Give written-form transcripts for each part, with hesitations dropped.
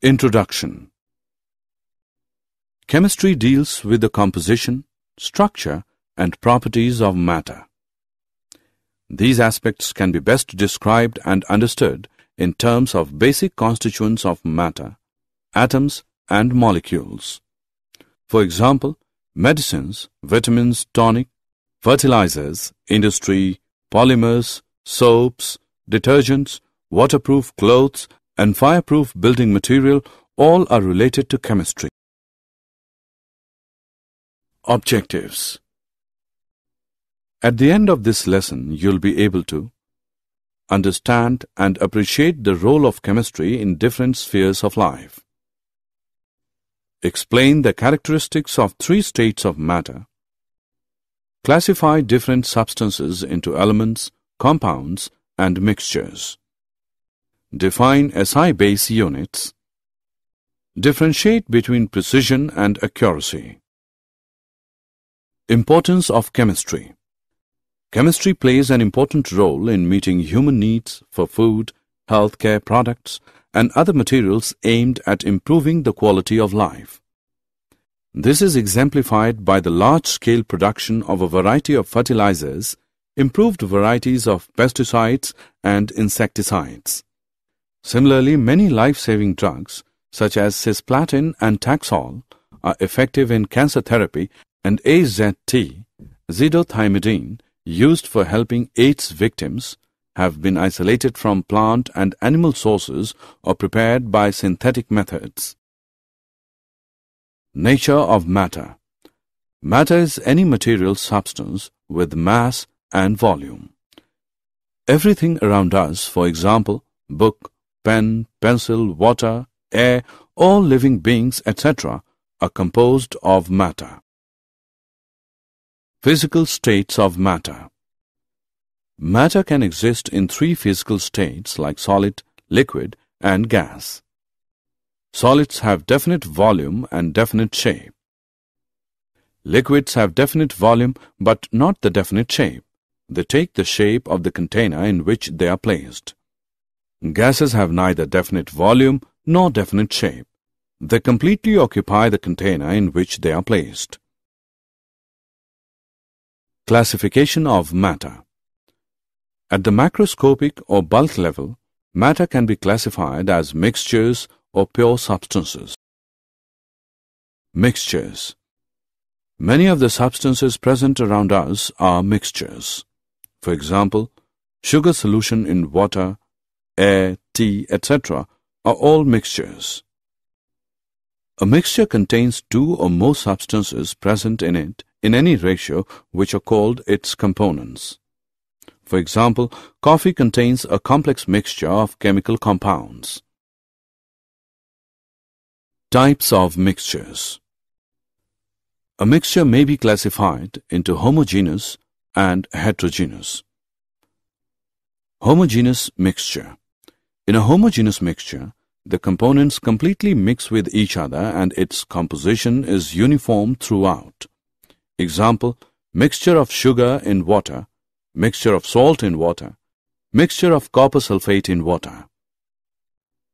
Introduction. Chemistry deals with the composition, structure, and properties of matter. These aspects can be best described and understood in terms of basic constituents of matter, atoms, and molecules. For example, medicines, vitamins, tonic, fertilizers, industry, polymers, soaps, detergents, waterproof clothes, and fireproof building material all are related to chemistry. Objectives. At the end of this lesson, you'll be able to understand and appreciate the role of chemistry in different spheres of life. Explain the characteristics of three states of matter. Classify different substances into elements, compounds, and mixtures. Define SI base units. Differentiate between precision and accuracy. Importance of chemistry. Chemistry plays an important role in meeting human needs for food, healthcare products, and other materials aimed at improving the quality of life. This is exemplified by the large-scale production of a variety of fertilizers, improved varieties of pesticides and insecticides. Similarly, many life-saving drugs, such as cisplatin and Taxol, are effective in cancer therapy, and AZT, zidothiamidine, used for helping AIDS victims, have been isolated from plant and animal sources or prepared by synthetic methods. Nature of matter. Matter is any material substance with mass and volume. Everything around us, for example, book, pen, pencil, water, air, all living beings, etc., are composed of matter. Physical states of matter. Matter can exist in three physical states like solid, liquid, and gas. Solids have definite volume and definite shape. Liquids have definite volume but not the definite shape. They take the shape of the container in which they are placed. Gases have neither definite volume nor definite shape. They completely occupy the container in which they are placed. Classification of matter. At the macroscopic or bulk level, matter can be classified as mixtures or pure substances. Mixtures. Many of the substances present around us are mixtures. For example, sugar solution in water, air, tea, etc. are all mixtures. A mixture contains two or more substances present in it in any ratio which are called its components. For example, coffee contains a complex mixture of chemical compounds. Types of mixtures. A mixture may be classified into homogeneous and heterogeneous. Homogeneous mixture. In a homogeneous mixture, the components completely mix with each other and its composition is uniform throughout. Example, mixture of sugar in water, mixture of salt in water, mixture of copper sulfate in water.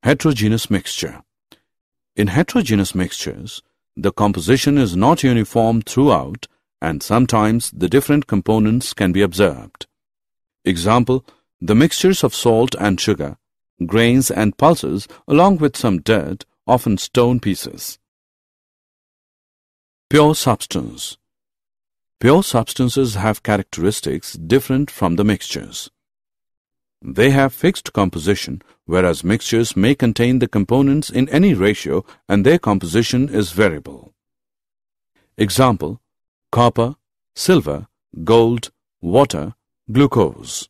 Heterogeneous mixture. In heterogeneous mixtures, the composition is not uniform throughout and sometimes the different components can be observed. Example, the mixtures of salt and sugar, grains and pulses along with some dirt, often stone pieces. Pure substance. Pure substances have characteristics different from the mixtures. They have fixed composition, whereas mixtures may contain the components in any ratio and their composition is variable. Example, copper, silver, gold, water, glucose.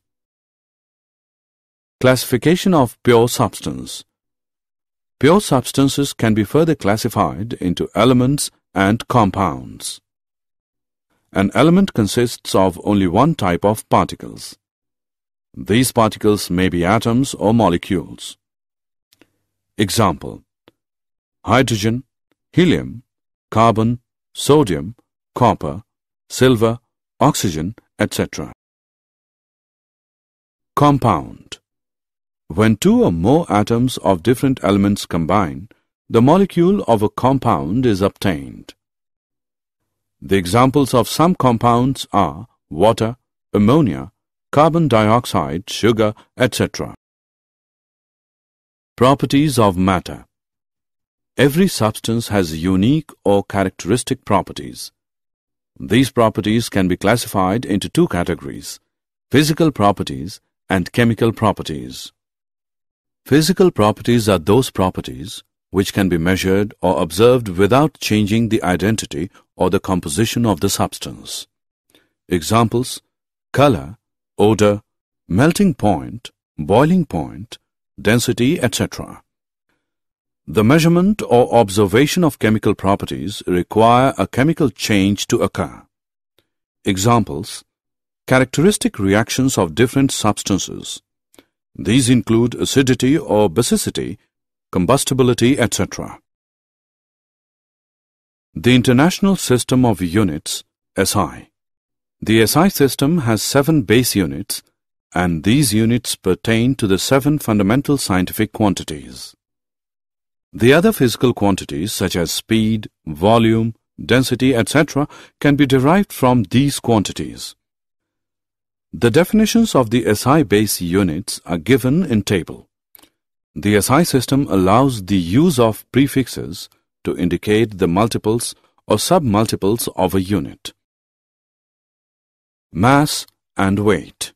Classification of pure substance. Pure substances can be further classified into elements and compounds. An element consists of only one type of particles. These particles may be atoms or molecules. Example, hydrogen, helium, carbon, sodium, copper, silver, oxygen, etc. Compound. When two or more atoms of different elements combine, the molecule of a compound is obtained. The examples of some compounds are water, ammonia, carbon dioxide, sugar, etc. Properties of matter. Every substance has unique or characteristic properties. These properties can be classified into two categories: physical properties and chemical properties. Physical properties are those properties which can be measured or observed without changing the identity or the composition of the substance. Examples: color, odor, melting point, boiling point, density, etc. The measurement or observation of chemical properties require a chemical change to occur. Examples: characteristic reactions of different substances. These include acidity or basicity, combustibility, etc. The International System of Units, SI. The SI system has 7 base units, and these units pertain to the 7 fundamental scientific quantities. The other physical quantities such as speed, volume, density, etc. can be derived from these quantities. The definitions of the SI base units are given in table. The SI system allows the use of prefixes to indicate the multiples or submultiples of a unit. Mass and weight.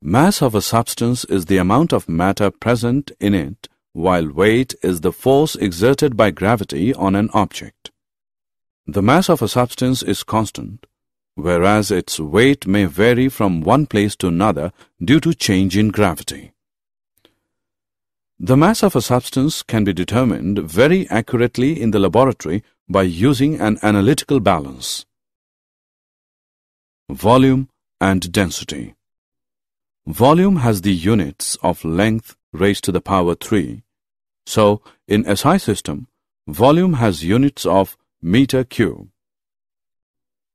Mass of a substance is the amount of matter present in it, while weight is the force exerted by gravity on an object. The mass of a substance is constant, whereas its weight may vary from one place to another due to change in gravity. The mass of a substance can be determined very accurately in the laboratory by using an analytical balance. Volume and density. Volume has the units of length raised to the power 3. So, in SI system, volume has units of meter cube.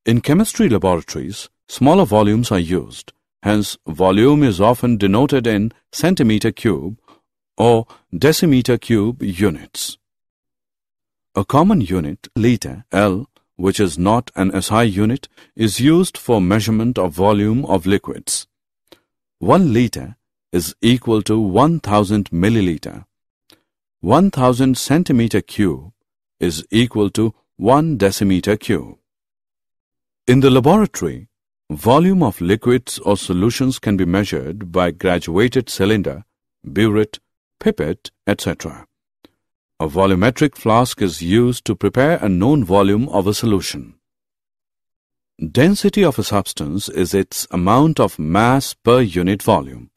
In chemistry laboratories, smaller volumes are used. Hence, volume is often denoted in centimeter cube or decimeter cube units. A common unit, liter, L, which is not an SI unit, is used for measurement of volume of liquids. 1 liter is equal to 1000 milliliter. 1000 centimeter cube is equal to 1 decimeter cube. In the laboratory, volume of liquids or solutions can be measured by graduated cylinder, burette, pipette, etc. A volumetric flask is used to prepare a known volume of a solution. Density of a substance is its amount of mass per unit volume.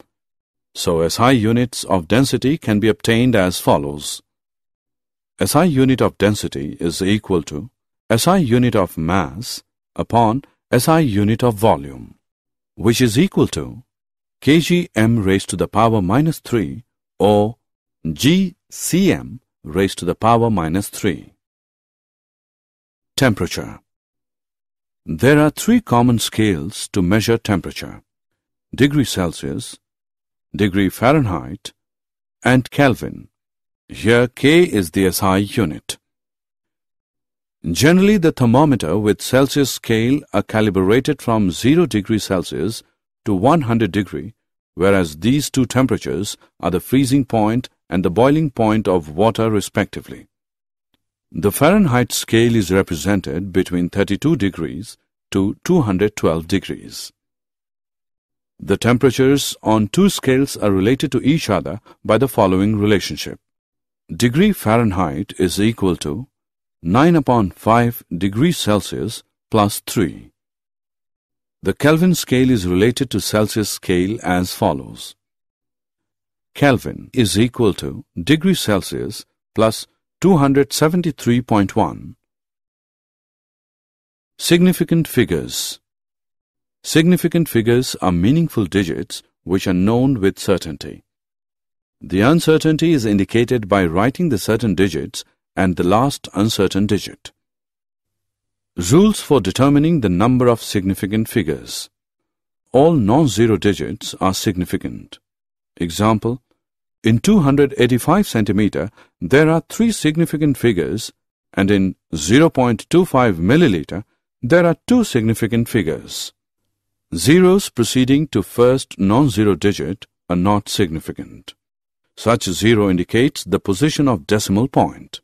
So, SI units of density can be obtained as follows. SI unit of density is equal to SI unit of mass upon SI unit of volume, which is equal to kgm raised to the power minus 3 or gcm raised to the power minus 3. Temperature. There are 3 common scales to measure temperature: degree Celsius, degree Fahrenheit, and Kelvin. Here K is the SI unit. Generally, the thermometer with Celsius scale are calibrated from 0 degree Celsius to 100 degree, whereas these two temperatures are the freezing point and the boiling point of water respectively. The Fahrenheit scale is represented between 32 degrees to 212 degrees. The temperatures on 2 scales are related to each other by the following relationship. Degree Fahrenheit is equal to 9/5 degrees Celsius plus 3. The Kelvin scale is related to Celsius scale as follows. Kelvin is equal to degree Celsius plus 273.1. Significant figures. Significant figures are meaningful digits which are known with certainty. The uncertainty is indicated by writing the certain digits and the last uncertain digit. Rules for determining the number of significant figures. All non-zero digits are significant. Example, In 285 centimeter, there are 3 significant figures, and in 0.25 milliliter, there are 2 significant figures. Zeros preceding to first non-zero digit are not significant. Such zero indicates the position of decimal point.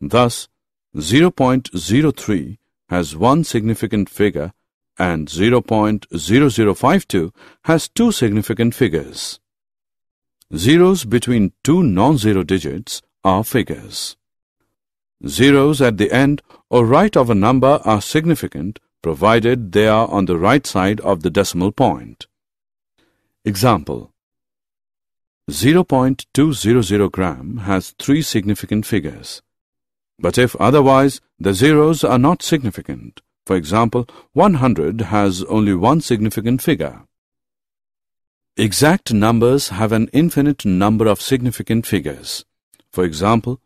Thus, 0.03 has 1 significant figure and 0.0052 has 2 significant figures. Zeros between 2 non-zero digits are figures. Zeros at the end or right of a number are significant provided they are on the right side of the decimal point. Example: 0.200 gram has 3 significant figures. But if otherwise, the zeros are not significant. For example, 100 has only 1 significant figure. Exact numbers have an infinite number of significant figures. For example,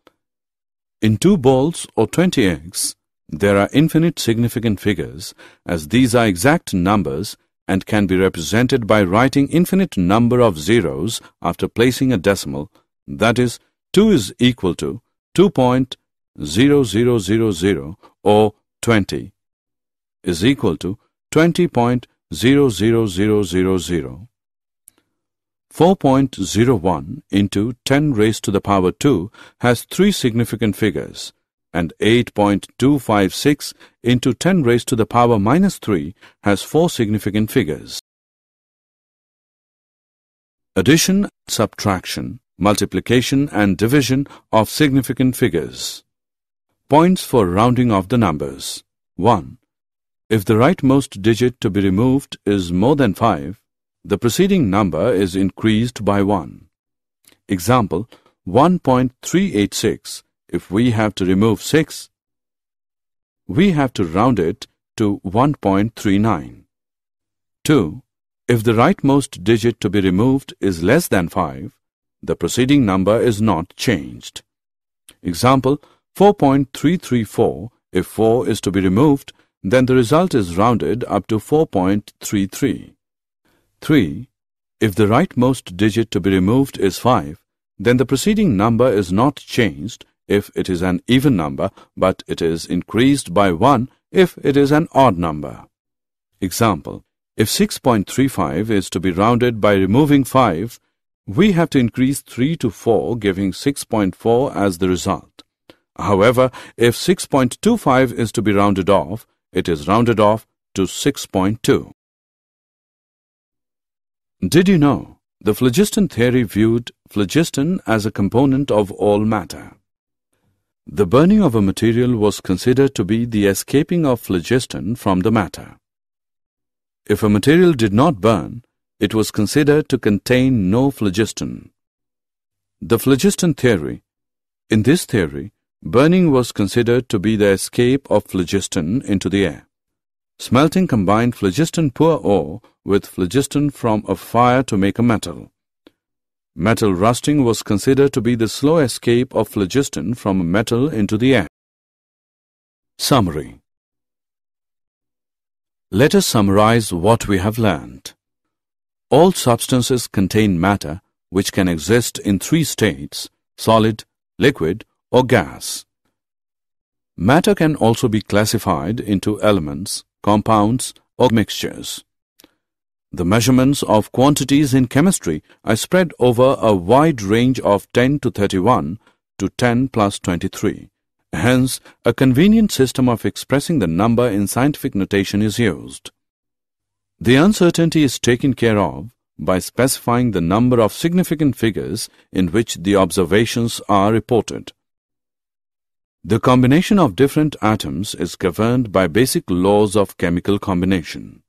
in 2 balls or 20 eggs, there are infinite significant figures, as these are exact numbers and can be represented by writing infinite number of zeros after placing a decimal, that is, 2 is equal to 2.0000 or 20 is equal to 20.00000. 4.01 into 10 raised to the power 2 has 3 significant figures, and 8.256 into 10 raised to the power minus 3 has 4 significant figures. Addition, subtraction, multiplication and division of significant figures. Points for rounding of the numbers. 1. If the rightmost digit to be removed is more than 5, the preceding number is increased by 1. Example, 1.386. If we have to remove 6, we have to round it to 1.39. 2. If the rightmost digit to be removed is less than 5, the preceding number is not changed. Example, 4.334. If 4 is to be removed, then the result is rounded up to 4.33. 3. If the rightmost digit to be removed is 5, then the preceding number is not changed if it is an even number, but it is increased by 1 if it is an odd number. Example, if 6.35 is to be rounded by removing 5, we have to increase 3 to 4, giving 6.4 as the result. However, if 6.25 is to be rounded off, it is rounded off to 6.2. Did you know the phlogiston theory viewed phlogiston as a component of all matter? The burning of a material was considered to be the escaping of phlogiston from the matter. If a material did not burn, it was considered to contain no phlogiston. The phlogiston theory. In this theory, burning was considered to be the escape of phlogiston into the air. Smelting combined phlogiston-poor ore with phlogiston from a fire to make a metal. Metal rusting was considered to be the slow escape of phlogiston from a metal into the air. Summary. Let us summarize what we have learned. All substances contain matter which can exist in 3 states: solid, liquid, or gas. Matter can also be classified into elements, compounds, or mixtures. The measurements of quantities in chemistry are spread over a wide range of 10 to 31 to 10 plus 23. Hence, a convenient system of expressing the number in scientific notation is used. The uncertainty is taken care of by specifying the number of significant figures in which the observations are reported. The combination of different atoms is governed by basic laws of chemical combination.